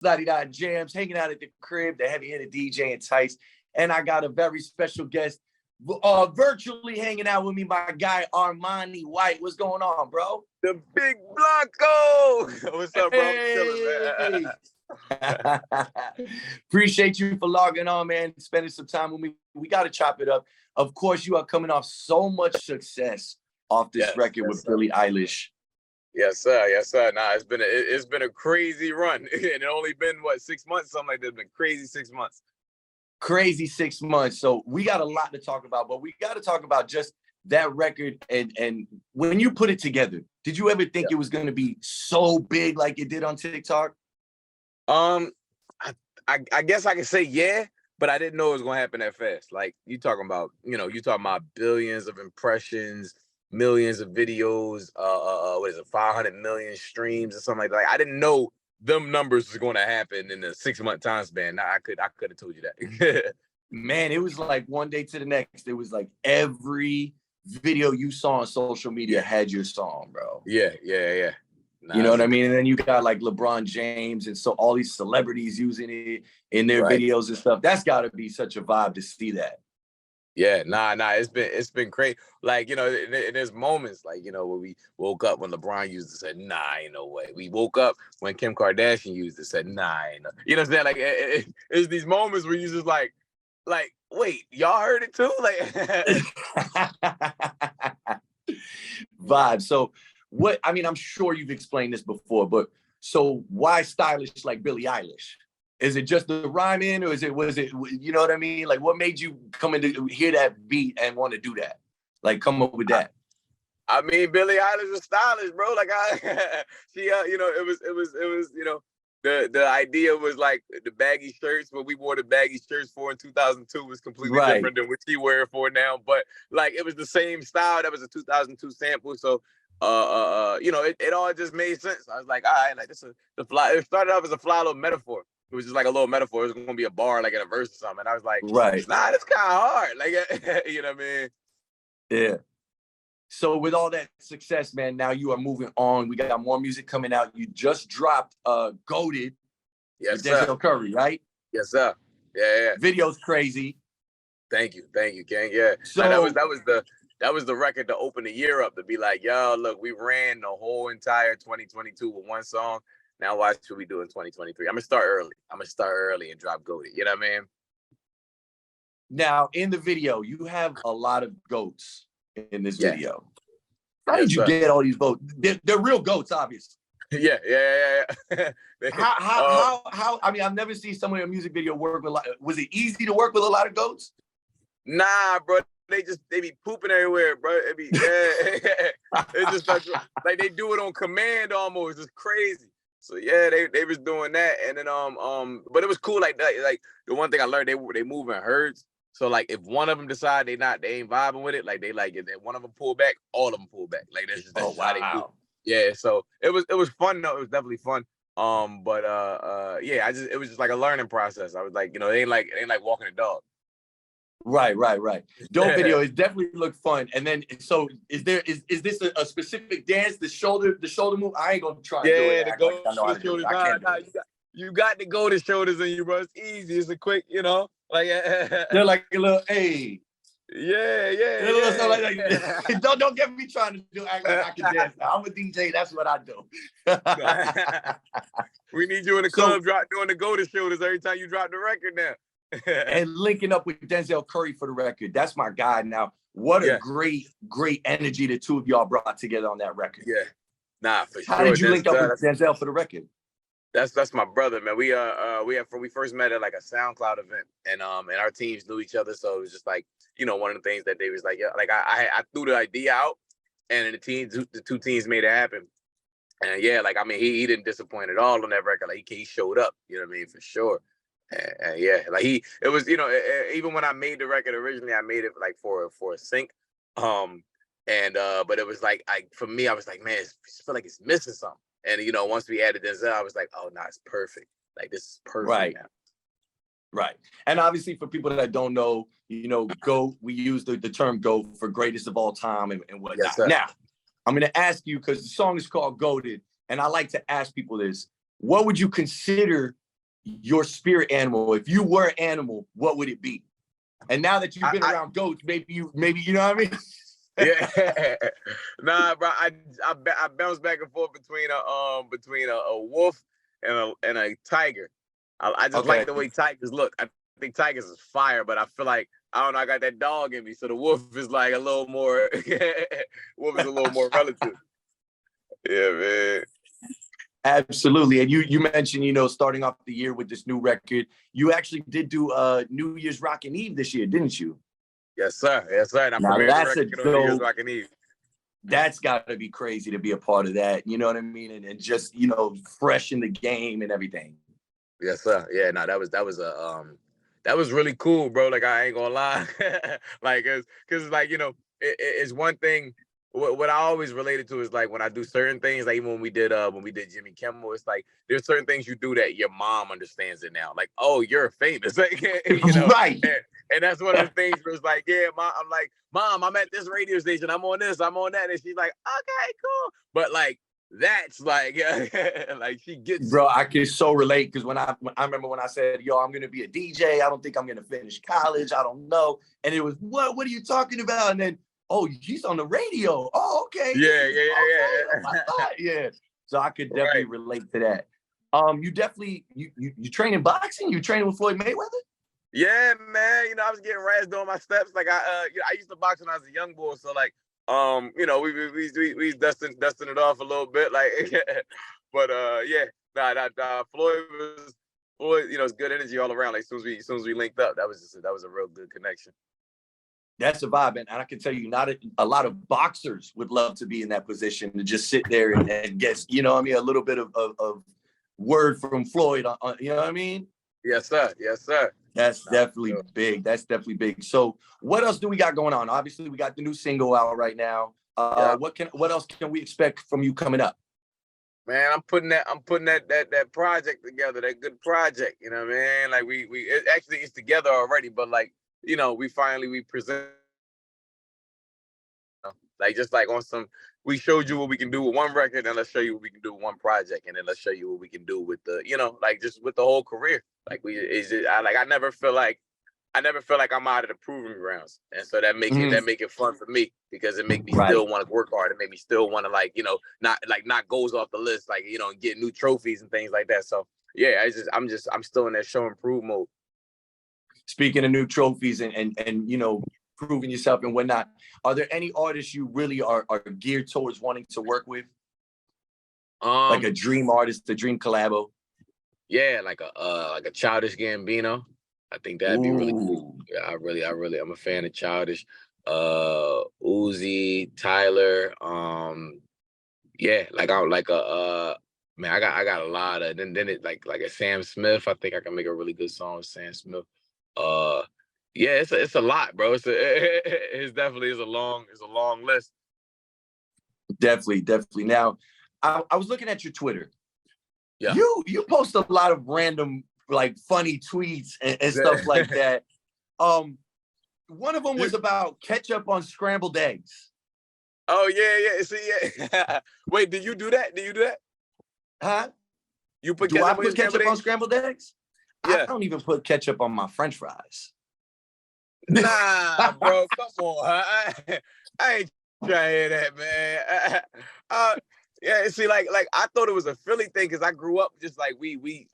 La-di-da JAMZ, hanging out at the crib, the heavy hitter DJ Entice. And I got a very special guest virtually hanging out with me, my guy Armani White. What's going on, bro? The big Blanco. What's up, bro? Hey. Appreciate you for logging on, man, spending some time with me. We got to chop it up. Of course, you are coming off so much success off this record with Billie Eilish. Yes, sir. Yes, sir. Nah, it's been a crazy run. It only been, 6 months? Something like that. It's been crazy 6 months. Crazy 6 months. So we got a lot to talk about, but we got to talk about just that record. And when you put it together, did you ever think it was going to be so big like it did on TikTok? I guess I can say yeah, but I didn't know it was going to happen that fast. Like you talking about billions of impressions, millions of videos, what is it, 500 million streams or something like that. Like, I didn't know them numbers was going to happen in a 6 month time span. Now, I could have told you that. Man, it was like one day to the next. It was like every video you saw on social media had your song, bro. Yeah. Nah, you know what I mean? And then you got like LeBron James and so all these celebrities using it in their videos and stuff. That's got to be such a vibe to see that. Yeah, nah, it's been great. Like, and there's moments like, where we woke up when LeBron used it, said, nah, ain't no way. We woke up when Kim Kardashian used it, said, nah, ain't no. You know what I'm saying? Like, it's these moments where you just like, wait, y'all heard it too? Like, vibe. So I'm sure you've explained this before, but so why stylish like Billie Eilish? Is it just the rhyming, or was it, you know what I mean? Like, what made you come in to hear that beat and want to do that? Like, come up with that. I mean, Billie Eilish was stylish, bro. Like, she, it was, the idea was like the baggy shirts, what we wore the baggy shirts for in 2002 was completely different than what she wear for now. But like, it was the same style. That was a 2002 sample. So, it all just made sense. I was like, all right, like it started off as a fly little metaphor. It was just like a little metaphor. It was going to be a bar, like in a verse or something. And I was like, nah, that's kind of hard. Like, you know what I mean? Yeah. So with all that success, man, now you are moving on. We got more music coming out. You just dropped Goated with Denzel Curry, right? Yes, sir. Yeah. Video's crazy. Thank you, King. Yeah. So that was the record to open the year up, to be like, yo, look, we ran the whole entire 2022 with one song. Now watch what we do in 2023. I'm gonna start early and drop Goated. You know what I mean? Now in the video, you have a lot of goats in this video. How did you get all these goats? They're real goats, obviously. Yeah. How? I mean, I've never seen someone in a music video work with a lot. Was it easy to work with a lot of goats? Nah, bro. They be pooping everywhere, bro. It's just like they do it on command almost. It's crazy. So yeah, they was doing that, and then but it was cool like that. Like the one thing I learned, they move in herds. So like if one of them decide they ain't vibing with it, like they like if one of them pull back, all of them pull back. Like that's how they do. Yeah, so it was fun though. It was definitely fun. It was just like a learning process. I was like, it ain't like walking a dog. Right. Dope video. It definitely looked fun. And then, so is this a specific dance? The shoulder move. I ain't gonna try. Yeah, to go to shoulders. You got to go to shoulders in you, bro. It's easy. It's a quick, like they're like a little hey. Yeah. Like that. Don't get me trying to act like I can dance. Now. I'm a DJ. That's what I do. We need you in the club doing the go to shoulders every time you drop the record now. And linking up with Denzel Curry for the record. That's my guy. Now, what a great energy the two of y'all brought together on that record. Yeah. Nah, for sure. How did you link up with Denzel for the record? That's my brother, man. We first met at like a SoundCloud event, and our teams knew each other, so it was just like, one of the things that they was like, yeah, like I threw the idea out, and the two teams made it happen. And yeah, like I mean, he didn't disappoint at all on that record. Like he showed up, you know what I mean, for sure. And yeah, like it was, even when I made the record originally, I made it like for a sync, but it was like, for me, I was like, man, I feel like it's missing something. And once we added Denzel, I was like, oh no, it's perfect. Like this is perfect now. Right. And obviously for people that don't know, GOAT, we use the term GOAT for greatest of all time and whatnot. Yes, now, I'm going to ask you, because the song is called Goated, and I like to ask people this: what would you consider your spirit animal. If you were an animal, what would it be? And now that you've been around goats, maybe you know what I mean? Yeah. Nah, bro. I bounce back and forth between a wolf and a tiger. I just like the way tigers look. I think tigers is fire, but I feel like I don't know. I got that dog in me, so the wolf is like a little more. Wolf is a little more relative. Yeah, man. Absolutely. And you mentioned, you know, starting off the year with this new record. You actually did do New Year's Rockin' Eve this year, didn't you? Yes, sir. Yes, sir. And I premiered the record on New Year's Rockin' Eve. That's got to be crazy to be a part of that. You know what I mean? And just, you know, fresh in the game and everything. Yes, sir. Yeah, no, that was really cool, bro. Like, I ain't gonna lie. Like, cause like, you know, it's one thing. What I always related to is like when I do certain things, like even when we did Jimmy Kimmel, it's like there's certain things you do that your mom understands it now. Like, oh, you're famous, like, you know, right? And that's one of the things where it's like, yeah, mom, I'm like, mom, I'm at this radio station, I'm on this, I'm on that, and she's like, okay, cool, but like that's like, like she gets. Bro, I can so relate because when I remember when I said, yo, I'm gonna be a DJ, I don't think I'm gonna finish college, I don't know, and it was what are you talking about? And then, oh, he's on the radio. Oh, okay. Yeah. So I could definitely relate to that. You definitely you train in boxing? You training with Floyd Mayweather? Yeah, man. You know, I was getting razzed on my steps. Like I used to box when I was a young boy. So like, you know, we dusting it off a little bit. Like, but yeah, Floyd, you know, it's good energy all around. Like as soon as we linked up, that was a real good connection. That's a vibe, and I can tell you, not a lot of boxers would love to be in that position to just sit there and get, you know what I mean, a little bit of word from Floyd, you know what I mean? Yes, sir. Yes, sir. That's definitely big. That's definitely big. So what else do we got going on? Obviously, we got the new single out right now. What else can we expect from you coming up? Man, I'm putting that project together, that good project, you know what I mean? Like it actually is together already, but like, you know, we present, like just like on some, we showed you what we can do with one record, and let's show you what we can do with one project, and then let's show you what we can do with the, you know, like just with the whole career. Like I never feel like I'm out of the proving grounds, and so that make it fun for me because it make me still want to work hard. It make me still want to like, you know, not goes off the list, like, you know, and get new trophies and things like that. So yeah, I'm still in that show and prove mode. Speaking of new trophies and you know, proving yourself and whatnot, are there any artists you really are geared towards wanting to work with? Like a dream artist, a dream collabo? Yeah, like a Childish Gambino. I think that'd be really cool. Yeah, I'm a fan of Childish. Uzi, Tyler. Yeah, like I like a man. I got a lot of. Then it like a Sam Smith. I think I can make a really good song with Sam Smith. Yeah, it's a lot, bro. It's definitely a long list. Definitely. Now, I was looking at your Twitter. Yeah. You post a lot of random, like, funny tweets and stuff like that. One of them was about ketchup on scrambled eggs. Oh yeah. See, yeah. Wait, did you do that? Huh? You put do I put ketchup on scrambled eggs? Yeah. I don't even put ketchup on my French fries. Nah, bro, come on. I ain't trying to hear that, man. Yeah, see, like I thought it was a Philly thing because I grew up just like we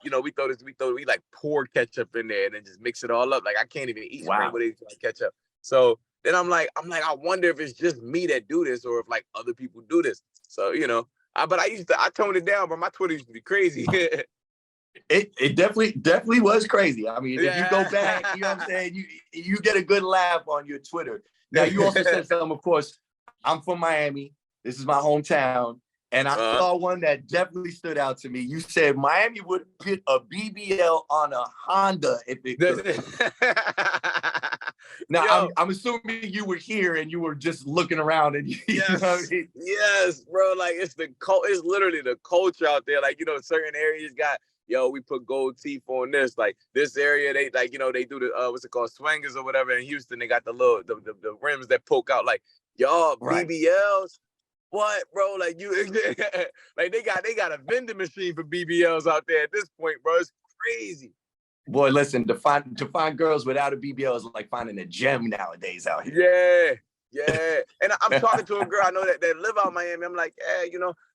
like pour ketchup in there and then just mix it all up. Like I can't even eat scrambled eggs like ketchup. So then I'm like, I wonder if it's just me that do this or if like other people do this. So you know, but I toned it down, but my Twitter used to be crazy. It definitely was crazy. I mean, if you go back, you know what I'm saying, you get a good laugh on your Twitter. Now you also said something, of course, I'm from Miami. This is my hometown. And I saw one that definitely stood out to me. You said Miami would put a BBL on a Honda if it could. Now, I'm assuming you were here and you were just looking around and you know what I mean? Yes, bro. Like it's literally the culture out there. Like, you know, certain areas got, we put gold teeth on this. Like this area, they like, you know, they do the what's it called, swangers or whatever. In Houston, they got the little the rims that poke out. Like BBLs. What, bro? Like you, like they got a vending machine for BBLs out there at this point, bro. crazy. Boy, listen, to find girls without a BBL is like finding a gem nowadays out here. Yeah. And I'm talking to a girl I know that live out in Miami. I'm like,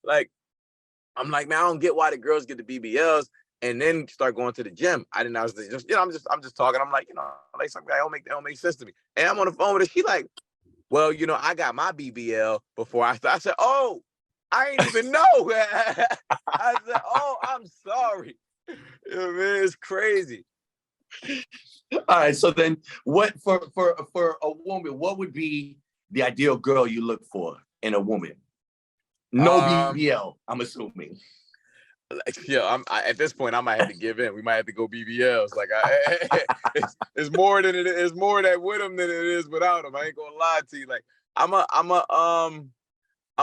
like, I'm like, man, I don't get why the girls get the BBLs and then start going to the gym. I didn't know. I was just, I'm just talking. I'm like, like something that don't make sense to me. And I'm on the phone with her. She like, well, I got my BBL before I started. I said, oh, I ain't even know. I said, oh, I'm sorry. Man, it's crazy. All right. So then what for a woman, what would be the ideal girl you look for in a woman? No BBL, I'm assuming. At this point, I might have to give in. We might have to go BBLs. Like, it's more that with them than it is without them. I ain't gonna lie to you. Like, I'm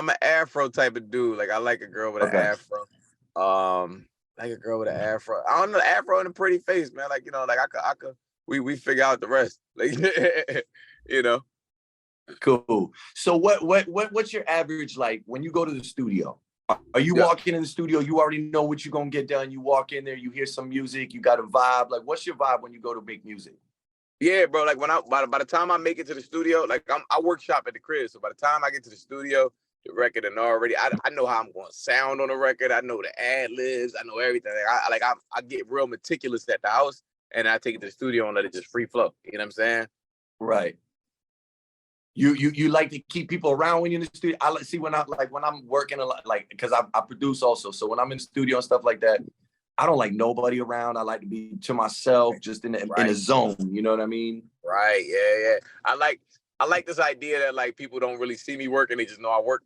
an afro type of dude. Like, I like a girl with an afro. Like a girl with an afro. I don't know, afro and a pretty face, man. Like, like I could. We figure out the rest. Like, Cool. So what's your average like when you go to the studio? Are you walking in the studio, you already know what you're gonna get done? You walk in there, you hear some music, you got a vibe. Like, what's your vibe when you go to make music? Yeah, bro. Like by the time I make it to the studio, like I workshop at the crib. So by the time I get to the studio, the record and already I know how I'm going to sound on the record. I know the ad libs. I know everything. I get real meticulous at the house, and I take it to the studio and let it just free flow. You know what I'm saying? Right. You like to keep people around when you're in the studio. I see when I'm working a lot, like, because I produce also. So when I'm in the studio and stuff like that, I don't like nobody around. I like to be to myself, just in a zone. You know what I mean? Right. Yeah. I like this idea that like people don't really see me working; they just know I work.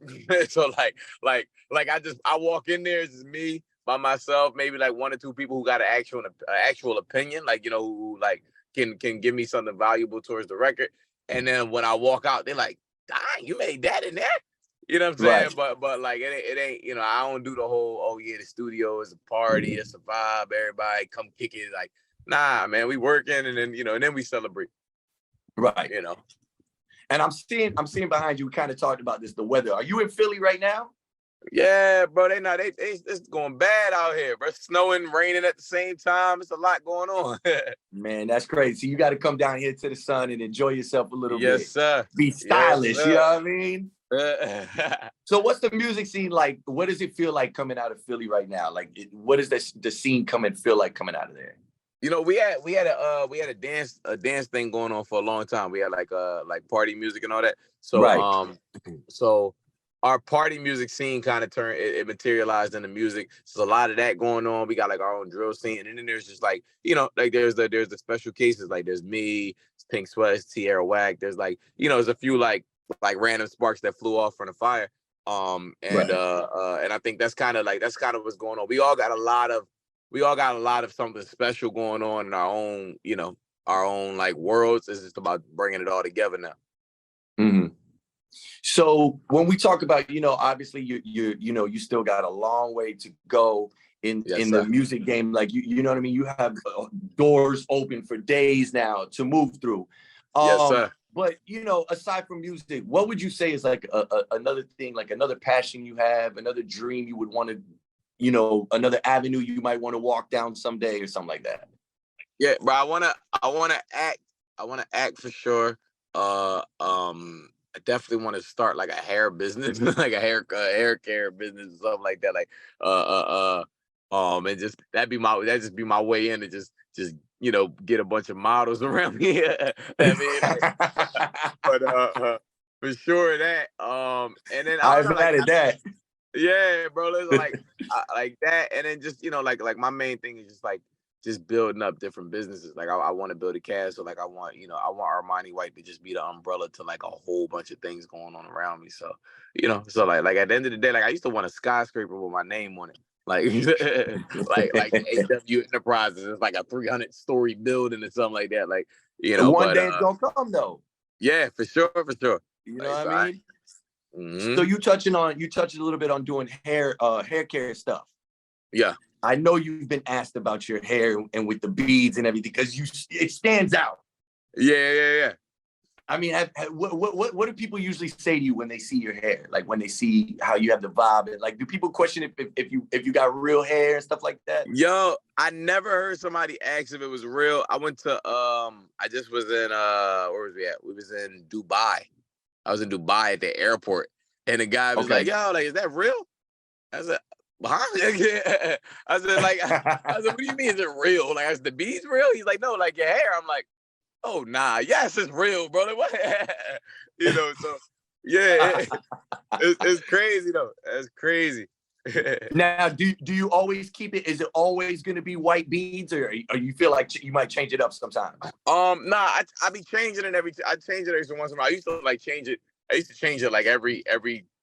So like I walk in there, it's just me by myself. Maybe like one or two people who got an actual opinion, like who like can give me something valuable towards the record. And then when I walk out, they're like, "Dang, you made that in there." You know what I'm saying? Right. But like it ain't, I don't do the whole, oh yeah, the studio is a party, it's a vibe, everybody come kick it. Like, nah, man, we working and then and then we celebrate. Right. And I'm seeing behind you, we kind of talked about this, the weather. Are you in Philly right now? Yeah, bro. It's going bad out here, bro. Snowing, raining at the same time. It's a lot going on. Man, that's crazy. You got to come down here to the sun and enjoy yourself a little bit. Yes, sir. Be stylish, you know what I mean? So what's the music scene like? What does it feel like coming out of Philly right now? Like, what does the scene feel like coming out of there? We had a dance thing going on for a long time. We had like party music and all that. So so our party music scene kind of turned, it materialized into music. So there's a lot of that going on. We got like our own drill scene, and then there's just like like there's the special cases, like there's me, Pink Sweats, Tierra Whack. There's like there's a few like random sparks that flew off from the fire. And I think that's kind of what's going on. We all got a lot of something special going on in our own like worlds. It's just about bringing it all together now. Mm-hmm. So when we talk about, obviously you still got a long way to go in the music game. Like, you know what I mean? You have doors open for days now to move through. Yes, sir. But, aside from music, what would you say is like another thing, like another passion you have, another dream you would want to, another avenue you might want to walk down someday or something like that? Yeah, bro, I want to act for sure. I definitely want to start like a hair business, like a hair care business, something like that. Like, and just that'd just be my way in to just get a bunch of models around me. I mean, but for sure that. And then I've added that. Yeah, bro. Like like that, and then just like my main thing is just building up different businesses. Like I want to build a castle. Like I want Armani White to just be the umbrella to like a whole bunch of things going on around me. So so like at the end of the day, like I used to want a skyscraper with my name on it. Like like AW Enterprises. It's like a 300-story building or something like that. Like one day it's gonna come though. Yeah, for sure. You know what I mean? Mm-hmm. So you touched a little bit on doing hair care stuff. Yeah. I know you've been asked about your hair and with the beads and everything because it stands out. Yeah. I mean, what do people usually say to you when they see your hair? Like when they see how you have the vibe, and like, do people question if you got real hair and stuff like that? Yo, I never heard somebody ask if it was real. I went to I just was in where was we at? We was in Dubai. I was in Dubai at the airport, and the guy was like, "Yo, like, is that real?" I said, "Huh?" Yeah. I said, like, I said, "What do you mean? Is it real? Like, is the beads real?" He's like, "No, like your hair." I'm like, "Oh, nah, yes, it's real, brother." What? You know, so yeah, it's crazy though. That's crazy. Now, do you always keep it? Is it always going to be white beads, or you feel like you might change it up sometimes? Nah, I be changing it I change it every once in a while. I used to like change it. I used to change it like every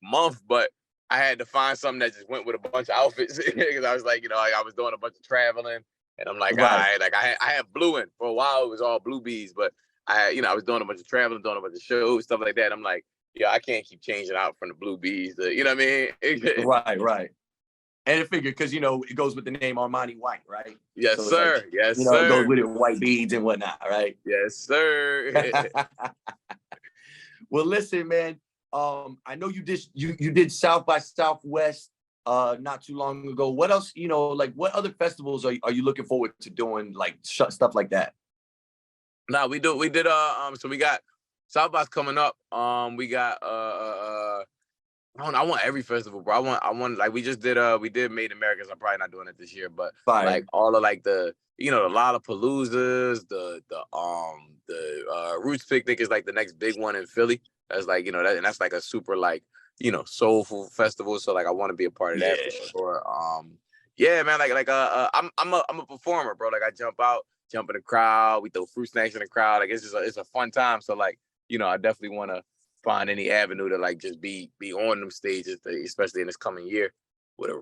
month, but I had to find something that just went with a bunch of outfits because I was like, I was doing a bunch of traveling, and I'm like, all Right. right, like I had blue in for a while. It was all blue beads, but I was doing a bunch of traveling, doing a bunch of shows, stuff like that. I'm like, yeah, I can't keep changing out from the blue beads. You know what I mean? Right. And it figured because it goes with the name Armani White, right? Yes, So it's sir. like, Yes, it sir. goes with it, white beads and whatnot, right? Yes, sir. Well, listen, man. I know you did South by Southwest not too long ago. What else, like what other festivals are you looking forward to doing, like stuff like that? No, we did so we got South by's coming up. We got I want every festival, bro. I want like we did Made in America. So I'm probably not doing it this year, but Fire. like all of like the the Lollapaloozas, the Roots Picnic is like the next big one in Philly. That's like, and that's like a super like, soulful festival. So like I want to be a part of that for sure. Yeah, man, I'm a performer, bro. Like I jump in the crowd, we throw fruit snacks in the crowd. Like it's a fun time. So like, I definitely want to find any avenue to like just be on them stages, especially in this coming year. Whatever.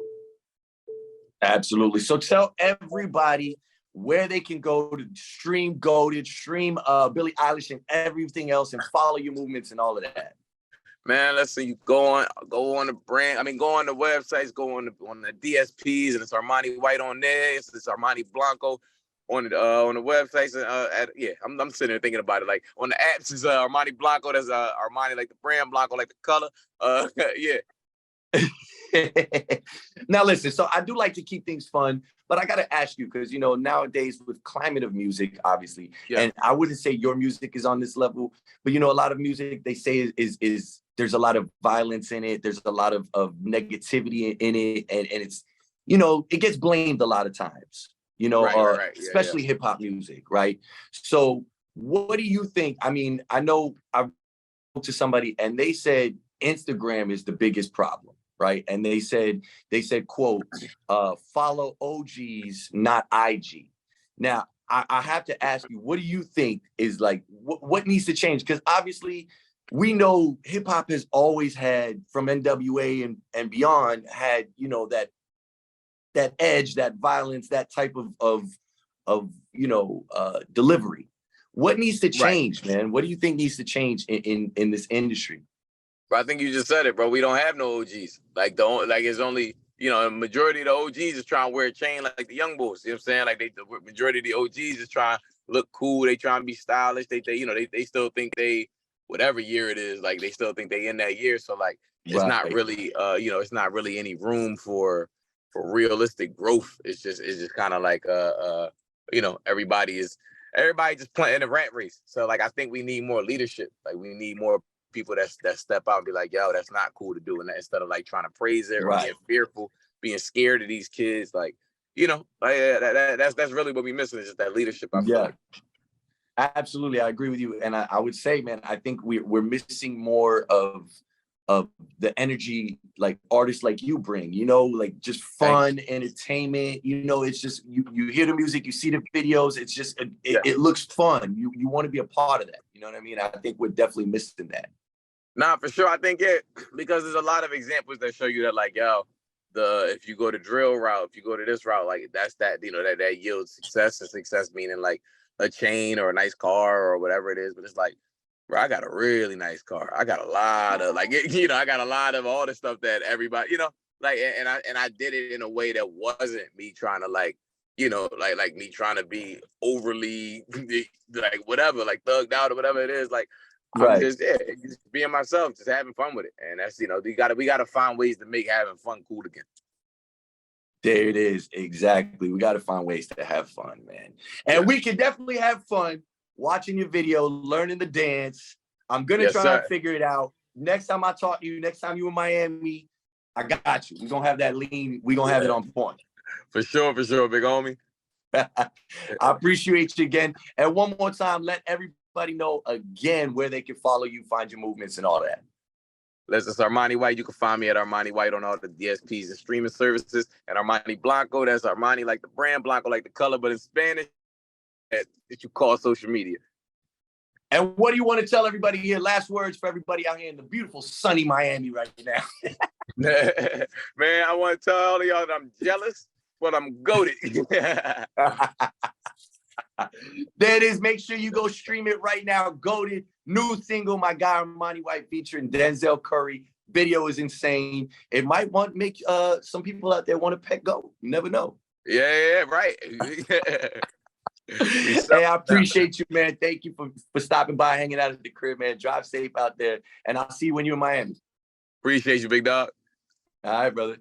Absolutely. So tell everybody where they can go to stream Goated, stream Billie Eilish and everything else, and follow your movements and all of that. Man, let's see. You go on the brand. I mean, go on the websites, go on the DSPs, and it's Armani White on there. It's Armani Blanco on the websites. I'm sitting there thinking about it. Like on the apps is Armani Blanco. There's Armani like the brand, Blanco like the color. Yeah. Now listen, so I do like to keep things fun, but I got to ask you because nowadays with climate of music, obviously, and I wouldn't say your music is on this level, but a lot of music they say is there's a lot of violence in it, there's a lot of negativity in it, and it's it gets blamed a lot of times, right. especially hip hop music, right? So what do you think? I mean, I know I spoke to somebody and they said Instagram is the biggest problem. Right. And they said, quote, follow OGs, not IG. Now, I have to ask you, what do you think is like, what needs to change? Because obviously we know hip hop has always had, from NWA and beyond, had, that edge, that violence, that type of delivery. What needs to change, man? What do you think needs to change in this industry? But I think you just said it, bro. We don't have no OGs. It's only, a majority of the OGs is trying to wear a chain like the young boys. You know what I'm saying? Like the majority of the OGs is trying to look cool. They trying to be stylish. They still think whatever year it is, like they still think they in that year. So like it's not really it's not really any room for realistic growth. It's just kind of like everybody just playing a rat race. So like I think we need more leadership. Like we need more people that step out and be like, yo, that's not cool to do, and instead of like trying to praise it or being fearful, being scared of these kids, like that's really what we missing is just that leadership. I feel like. Absolutely, I agree with you, and I would say, man, I think we're missing more of the energy like artists like you bring, like just fun, entertainment. It's just you hear the music, you see the videos, it's just it looks fun. You want to be a part of that. You know what I mean? I think we're definitely missing that. Nah, for sure. I think because there's a lot of examples that show you that, like, yo, if you go to drill route, if you go to this route, like that's that that yields success, and success meaning like a chain or a nice car or whatever it is. But it's like, bro, I got a really nice car. I got a lot of I got a lot of all the stuff that everybody, and I did it in a way that wasn't me trying to like me trying to be overly like whatever, like thugged out or whatever it is. Like I'm just just being myself, just having fun with it. And that's, we gotta find ways to make having fun cool again. There it is. Exactly. We got to find ways to have fun, man. And we can definitely have fun watching your video, learning the dance. I'm going to try and figure it out. Next time I talk to you, next time you in Miami, I got you. We're going to have that lean. We're going to have it on point. For sure, big homie. I appreciate you again. And one more time, let everybody know again where they can follow you, find your movements and all that. Listen, it's Armani White. You can find me at Armani White on all the DSPs and streaming services. And Armani Blanco, that's Armani like the brand, Blanco like the color, but in Spanish, that you call social media. And what do you want to tell everybody here? Last words for everybody out here in the beautiful, sunny Miami right now. Man, I want to tell all of y'all that I'm jealous, but I'm goated. There it is. Make sure you go stream it right now. Goated. New single, my guy Armani White featuring Denzel Curry. Video is insane. It might make some people out there want to pet go. You never know. Yeah, right. Hey, I appreciate you, man. Thank you for stopping by, hanging out at the crib, man. Drive safe out there, and I'll see you when you're in Miami. Appreciate you, big dog. All right, brother.